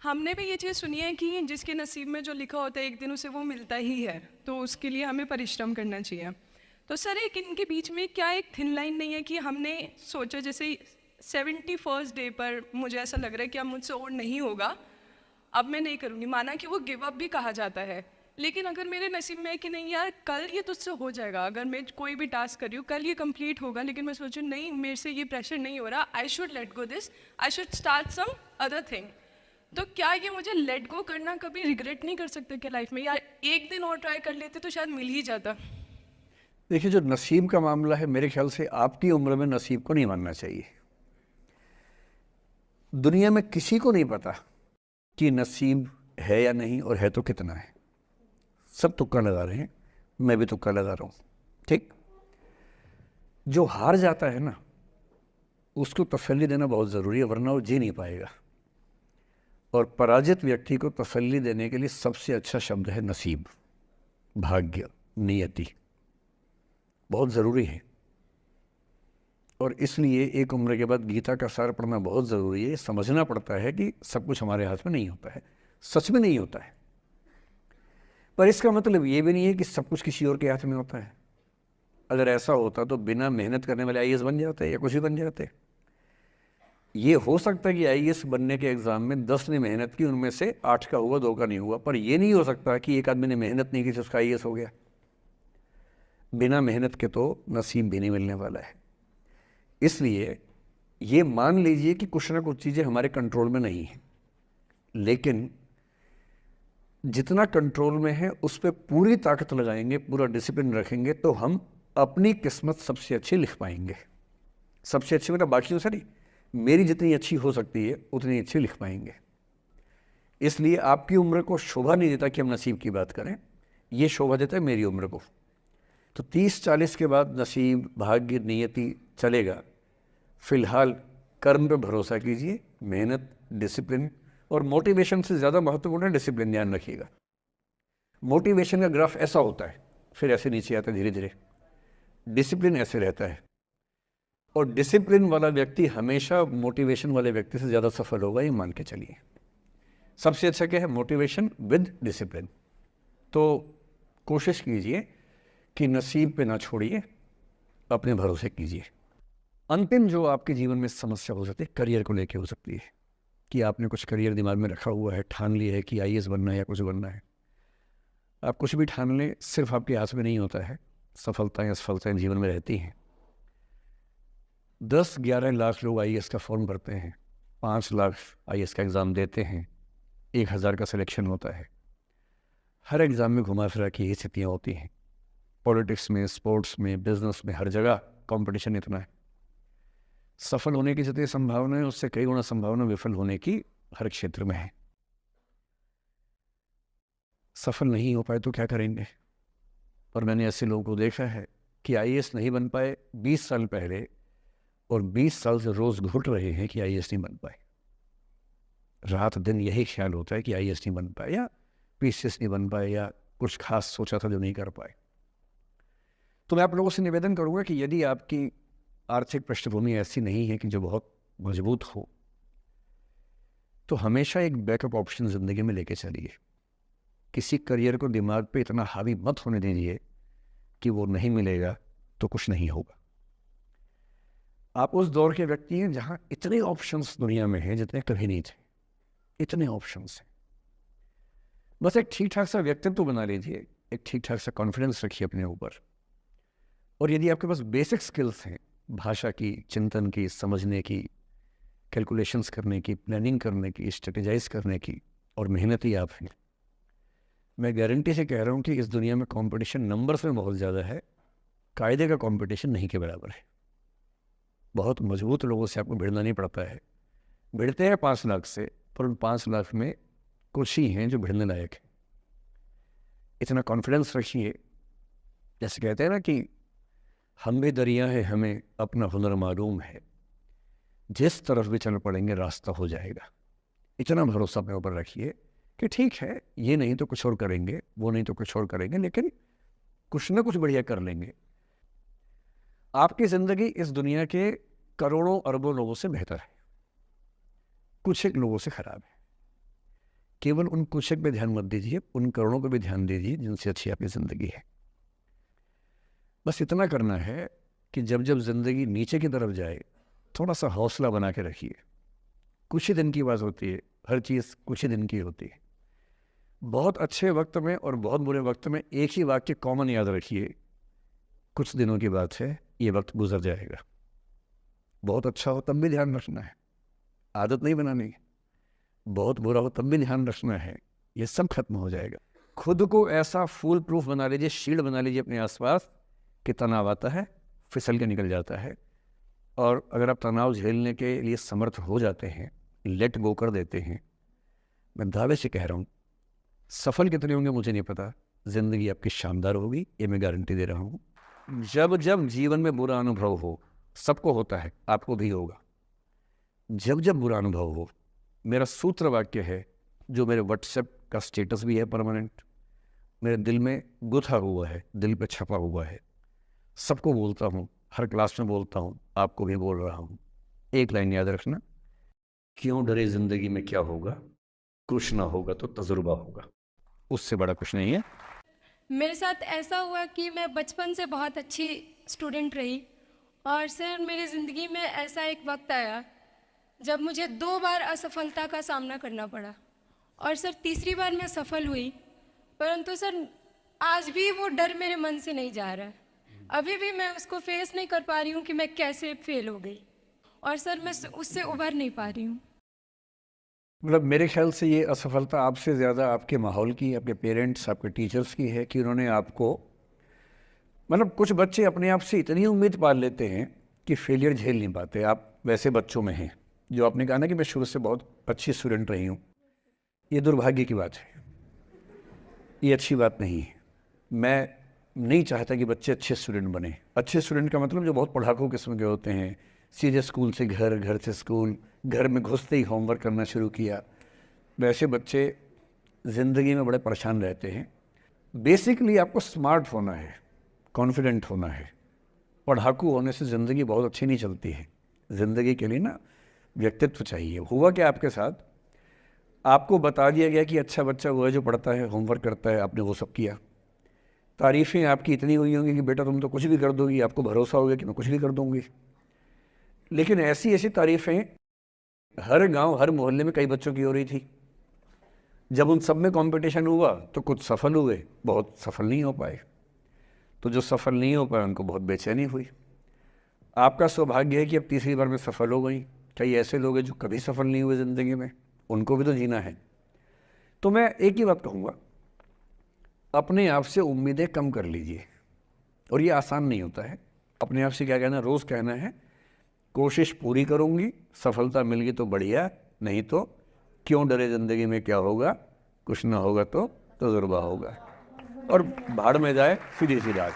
हमने भी ये चीज़ सुनी है कि जिसके नसीब में जो लिखा होता है एक दिन उसे वो मिलता ही है, तो उसके लिए हमें परिश्रम करना चाहिए। तो सर एक इनके बीच में क्या एक थिन लाइन नहीं है कि हमने सोचा जैसे 71st डे पर मुझे ऐसा लग रहा है कि अब मुझसे और नहीं होगा, अब मैं नहीं करूँगी, माना कि वो गिव अप भी कहा जाता है। लेकिन अगर मेरे नसीब में है कि नहीं यार कल ये तुझसे हो जाएगा, अगर मैं कोई भी टास्क कर रही हूँ कल ये कंप्लीट होगा, लेकिन मैं सोचूँ नहीं मेरे से ये प्रेशर नहीं हो रहा, I should let go this, I should start some other thing. तो क्या ये मुझे लेट गो करना कभी रिग्रेट नहीं कर सकते क्या लाइफ में, यार एक दिन और ट्राई कर लेते तो शायद मिल ही जाता। देखिए, जो नसीब का मामला है, मेरे ख्याल से आपकी उम्र में नसीब को नहीं मानना चाहिए। दुनिया में किसी को नहीं पता कि नसीब है या नहीं, और है तो कितना है। सब तुक्का लगा रहे हैं, मैं भी तुक्का लगा रहा हूँ। ठीक। जो हार जाता है ना, उसको तसल्ली देना बहुत ज़रूरी है, वरना वो जी नहीं पाएगा। और पराजित व्यक्ति को तसल्ली देने के लिए सबसे अच्छा शब्द है नसीब, भाग्य, नियति। बहुत ज़रूरी है। और इसलिए एक उम्र के बाद गीता का सार पढ़ना बहुत ज़रूरी है। समझना पड़ता है कि सब कुछ हमारे हाथ में नहीं होता है, सच में नहीं होता है। पर इसका मतलब ये भी नहीं है कि सब कुछ किसी और के हाथ में होता है। अगर ऐसा होता तो बिना मेहनत करने वाले आईएएस बन जाते या कुछ भी बन जाते। ये हो सकता है कि आईएएस बनने के एग्ज़ाम में 10 ने मेहनत की, उनमें से 8 का हुआ, 2 का नहीं हुआ। पर ये नहीं हो सकता कि एक आदमी ने मेहनत नहीं की तो उसका आईएएस हो गया। बिना मेहनत के तो नसीब भी नहीं मिलने वाला है। इसलिए ये मान लीजिए कि कुछ ना कुछ चीज़ें हमारे कंट्रोल में नहीं हैं, लेकिन जितना कंट्रोल में है उस पर पूरी ताकत लगाएंगे, पूरा डिसिप्लिन रखेंगे, तो हम अपनी किस्मत सबसे अच्छी लिख पाएंगे। सबसे अच्छी मतलब बाकियों से नहीं, मेरी जितनी अच्छी हो सकती है उतनी अच्छी लिख पाएंगे। इसलिए आपकी उम्र को शोभा नहीं देता कि हम नसीब की बात करें, ये शोभा देता है मेरी उम्र को। तो 30-40 के बाद नसीब, भाग्य, नियति चलेगा। फिलहाल कर्म पे भरोसा कीजिए, मेहनत, डिसिप्लिन, और मोटिवेशन से ज़्यादा महत्वपूर्ण है डिसिप्लिन, ध्यान रखिएगा। मोटिवेशन का ग्राफ ऐसा होता है, फिर ऐसे नीचे आता है धीरे धीरे। डिसिप्लिन ऐसे रहता है, और डिसिप्लिन वाला व्यक्ति हमेशा मोटिवेशन वाले व्यक्ति से ज़्यादा सफल होगा, ये मान के चलिए। सबसे अच्छा क्या है? Motivation with discipline. तो कोशिश कीजिए कि नसीब पे ना छोड़िए, अपने भरोसे कीजिए। अंतिम जो आपके जीवन में समस्या हो सकती है, करियर को लेके हो सकती है, कि आपने कुछ करियर दिमाग में रखा हुआ है, ठान लिया है कि आईएएस बनना है या कुछ बनना है। आप कुछ भी ठान लें, सिर्फ आपके हाथ में नहीं होता है। सफलताएं असफलताएं जीवन में रहती हैं। 10-11 लाख लोग आईएएस का फॉर्म भरते हैं, 5 लाख आईएएस का एग्ज़ाम देते हैं, 1000 का सिलेक्शन होता है। हर एग्ज़ाम में घुमा फिरा की ये स्थितियाँ होती हैं। पॉलिटिक्स में, स्पोर्ट्स में, बिजनेस में, हर जगह कंपटीशन इतना है। सफल होने की जितनी संभावना है उससे कई गुना संभावना विफल होने की हर क्षेत्र में है। सफल नहीं हो पाए तो क्या करेंगे? और मैंने ऐसे लोगों को देखा है कि आईएएस नहीं बन पाए 20 साल पहले, और 20 साल से रोज घुट रहे हैं कि आईएएस नहीं बन पाए। रात दिन यही ख्याल होता है कि आईएएस नहीं बन पाए, या पीसीएस नहीं बन पाए, या कुछ खास सोचा था जो नहीं कर पाए। तो मैं आप लोगों से निवेदन करूंगा कि यदि आपकी आर्थिक पृष्ठभूमि ऐसी नहीं है कि जो बहुत मजबूत हो, तो हमेशा एक बैकअप ऑप्शन ज़िंदगी में लेके चलिए। किसी करियर को दिमाग पे इतना हावी मत होने दीजिए कि वो नहीं मिलेगा तो कुछ नहीं होगा। आप उस दौर के व्यक्ति हैं जहाँ इतने ऑप्शंस दुनिया में हैं जितने कभी नहीं थे। इतने ऑप्शंस हैं। बस एक ठीक ठाक सा व्यक्तित्व बना लीजिए, एक ठीक ठाक सा कॉन्फिडेंस रखिए अपने ऊपर। और यदि आपके पास बेसिक स्किल्स हैं, भाषा की, चिंतन की, समझने की, कैलकुलेशंस करने की, प्लानिंग करने की, स्ट्रेटेजाइज करने की, और मेहनती आप हैं, मैं गारंटी से कह रहा हूँ कि इस दुनिया में कंपटीशन नंबर्स में बहुत ज़्यादा है, कायदे का कंपटीशन नहीं के बराबर है। बहुत मजबूत लोगों से आपको भिड़ना नहीं पड़ता है। भिड़ते हैं 5 लाख से, पर उन 5 लाख में कुछ ही हैं जो भिड़ने लायक है। इतना कॉन्फिडेंस रखिए। जैसे कहते हैं ना कि हम भी दरिया है, हमें अपना हुनर मालूम है, जिस तरफ भी चल पड़ेंगे रास्ता हो जाएगा। इतना भरोसा अपने ऊपर रखिए कि ठीक है, ये नहीं तो कुछ और करेंगे, वो नहीं तो कुछ और करेंगे, लेकिन कुछ ना कुछ बढ़िया कर लेंगे। आपकी ज़िंदगी इस दुनिया के करोड़ों अरबों लोगों से बेहतर है, कुछ एक लोगों से खराब है। केवल उन कुछ पे ध्यान मत दीजिए, उन करोड़ों पे भी ध्यान दीजिए जिनसे अच्छी आपकी ज़िंदगी है। बस इतना करना है कि जब जब ज़िंदगी नीचे की तरफ जाए, थोड़ा सा हौसला बना के रखिए। कुछ ही दिन की बात होती है, हर चीज़ कुछ ही दिन की होती है। बहुत अच्छे वक्त में और बहुत बुरे वक्त में एक ही वाक्य कॉमन याद रखिए, कुछ दिनों की बात है, ये वक्त गुजर जाएगा। बहुत अच्छा हो तब भी ध्यान रखना है, आदत नहीं बनानी है। बहुत बुरा हो तब भी ध्यान रखना है, ये सब खत्म हो जाएगा। खुद को ऐसा फूल प्रूफ बना लीजिए, शील्ड बना लीजिए अपने आसपास कि तनाव आता है फिसल के निकल जाता है। और अगर आप तनाव झेलने के लिए समर्थ हो जाते हैं, लेट गो कर देते हैं, मैं दावे से कह रहा हूँ, सफल कितने होंगे मुझे नहीं पता, ज़िंदगी आपकी शानदार होगी, ये मैं गारंटी दे रहा हूँ। जब जब जीवन में बुरा अनुभव हो, सबको होता है, आपको भी होगा, जब जब बुरा अनुभव हो, मेरा सूत्र वाक्य है जो मेरे व्हाट्सएप का स्टेटस भी है परमानेंट, मेरे दिल में गुथा हुआ है, दिल पे छपा हुआ है, सबको बोलता हूँ, हर क्लास में बोलता हूँ, आपको भी बोल रहा हूँ। एक लाइन याद रखना, क्यों डरे ज़िंदगी में क्या होगा, कुछ ना होगा तो तजुर्बा होगा, उससे बड़ा कुछ नहीं है। मेरे साथ ऐसा हुआ कि मैं बचपन से बहुत अच्छी स्टूडेंट रही और सर मेरी ज़िंदगी में ऐसा एक वक्त आया जब मुझे 2 बार असफलता का सामना करना पड़ा और सर तीसरी बार मैं सफल हुई, परंतु सर आज भी वो डर मेरे मन से नहीं जा रहा है। अभी भी मैं उसको फेस नहीं कर पा रही हूँ कि मैं कैसे फेल हो गई और सर मैं उससे उभर नहीं पा रही हूँ। मतलब मेरे ख्याल से ये असफलता आपसे ज़्यादा आपके माहौल की, आपके पेरेंट्स, आपके टीचर्स की है कि उन्होंने आपको, मतलब कुछ बच्चे अपने आप से इतनी उम्मीद पाल लेते हैं कि फेलियर झेल नहीं पाते। आप वैसे बच्चों में हैं। जो आपने कहा ना कि मैं शुरू से बहुत अच्छी स्टूडेंट रही हूँ, ये दुर्भाग्य की बात है, ये अच्छी बात नहीं है। मैं नहीं चाहता कि बच्चे अच्छे स्टूडेंट बने। अच्छे स्टूडेंट का मतलब जो बहुत पढ़ाकू किस्म के होते हैं, सीधे स्कूल से घर, घर से स्कूल, घर में घुसते ही होमवर्क करना शुरू किया, वैसे बच्चे ज़िंदगी में बड़े परेशान रहते हैं। बेसिकली आपको स्मार्ट होना है, कॉन्फिडेंट होना है। पढ़ाकू होने से ज़िंदगी बहुत अच्छी नहीं चलती है। ज़िंदगी के लिए ना व्यक्तित्व चाहिए। हुआ क्या आपके साथ, आपको बता दिया गया कि अच्छा बच्चा वो है जो पढ़ता है, होमवर्क करता है, आपने वो सब किया। तारीफ़ें आपकी इतनी हुई होंगी कि बेटा तुम तो कुछ भी कर दोगी, आपको भरोसा हो गया कि मैं कुछ भी कर दूंगी। लेकिन ऐसी ऐसी तारीफ़ें हर गांव, हर मोहल्ले में कई बच्चों की हो रही थी। जब उन सब में कंपटीशन हुआ तो कुछ सफल हुए, बहुत सफल नहीं हो पाए। तो जो सफल नहीं हो पाए उनको बहुत बेचैनी हुई। आपका सौभाग्य है कि अब तीसरी बार में सफल हो गई। कई ऐसे लोग हैं जो कभी सफल नहीं हुए ज़िंदगी में, उनको भी तो जीना है। तो मैं एक ही बात कहूँगा, अपने आप से उम्मीदें कम कर लीजिए। और ये आसान नहीं होता है। अपने आप से क्या कहना, रोज़ कहना है कोशिश पूरी करूँगी, सफलता मिल गई तो बढ़िया, नहीं तो क्यों डरे ज़िंदगी में क्या होगा, कुछ ना होगा तो तजुर्बा होगा। और भाड़ में जाए सीधी सी बात।